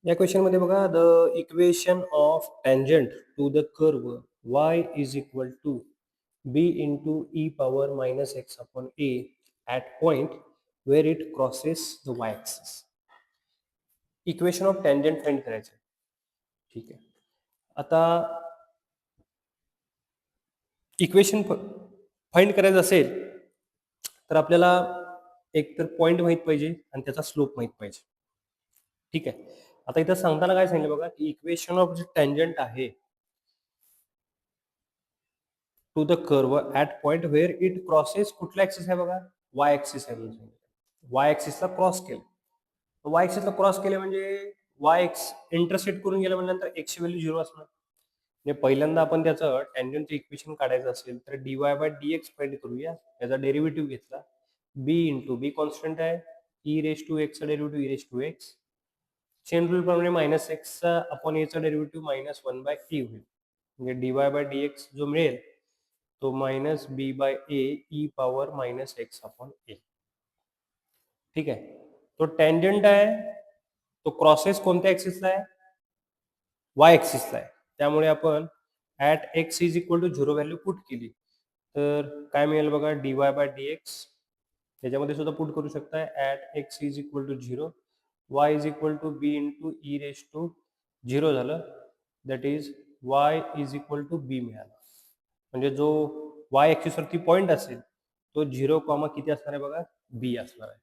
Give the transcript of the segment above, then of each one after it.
या क्वेश्चन मध्ये बघा the equation of tangent to the curve y is equal to b into e power minus x upon a at point where it crosses the y axis. Equation of tangent find करायचं आहे. ठीक आहे. आता equation find करायचं असेल तर आपल्याला एक तर पॉइंट माहित पाहिजे आणि त्याचा स्लोप माहित पाहिजे. ठीक आहे. आता इथं सांगताना काय सांगितलं बघा की इक्वेशन ऑफ जे टँजंट आहे to the curve at point where it crosses कुठला ॲक्सिस आहे बघा वाय ॲक्सिस आहे म्हणून वाय ॲक्सिसला क्रॉस केलं. वाय ॲक्सिसला क्रॉस केले म्हणजे वाय एक्स इंटरसेक्ट करून गेलं म्हणजे एक्सची व्हॅल्यू 0 असणार. म्हणजे पहिल्यांदा आपण त्याचं टँजंटचं इक्वेशन काढायचं असेल तर dy बाय dx फाइंड करूया. याचा डेरिव्हेटिव्ह घेतला b इंटू बी कॉन्स्टंट आहे ई रेस टू एक्सचा derivative e raise to x. Chain rule प्रमाणे मायनस एक्सचा अपॉन एचा डेरिव्हेटिव्ह मायनस 1 बाय ए होईल. म्हणजे dy बाय dx जो मिळेल तो minus B by A e power minus x upon A. ठीक आहे. तो टँजंट आहे तो क्रॉसेस कोणत्या ऍक्सिसला आहे वाय ऍक्सिसला आहे. त्यामुळे आपण at x is equal to 0 value put केली तर काय मिळेल बघा dy बाय dx. त्याच्यामध्ये सुद्धा पुट करू शकता at x is equal to 0 y is equal to B into e raise to 0 झालं. That is y is equal to B मिळालं. म्हणजे जो वाय ॲक्सिसवरती पॉईंट असेल तो 0 कॉमा किती असणार आहे बघा बी असणार आहे.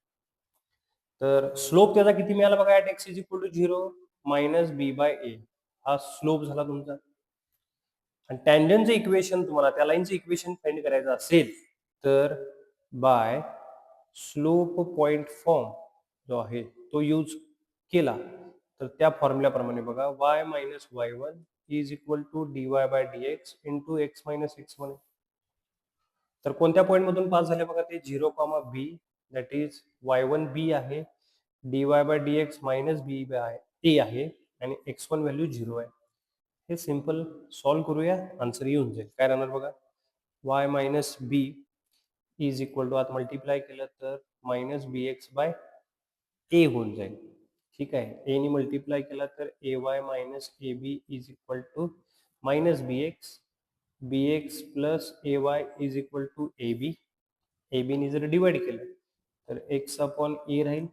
तर स्लोप त्याचा किती मिळाला बघा at x is equal to 0 minus B by A. हा स्लोप झाला तुमचा. आणि टँजंटचं इक्वेशन तुम्हाला त्या लाईनचं इक्वेशन फाइंड करायचं असेल तर बाय स्लोप पॉइंट फॉर्म जो आहे तो यूज केला तर त्या फॉर्म्युल्याप्रमाणे बघा y minus y1 is equal to dy by dx into x minus x1. तर कोणत्या पॉईंट मधून पास झाले बघा ते 0 comma B. That is y1 B आहे dy by dx minus B by A आहे आणि x1 व्हॅल्यू 0 आहे. हे सिंपल सॉल्व्ह करूया आन्सर येऊन जाईल. काय राहणार बघा y minus B is equal to आता मल्टिप्लाय केलं तर minus B x by A होऊन जाईल. ठीक आहे. ए ने मल्टिप्लाय केला तर A y minus A B is equal to minus B x B x plus A y is equal to A B. A बीने जर डिवाइड केलं तर एक्स अपॉन ए राहील.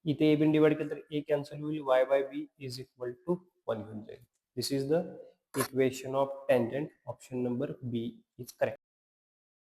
इथे ए बीने डिवाइड केलं तर ए कॅन्सल होईल y by B is equal to 1 होऊन जाईल. This is the equation of tangent. Option number B is correct.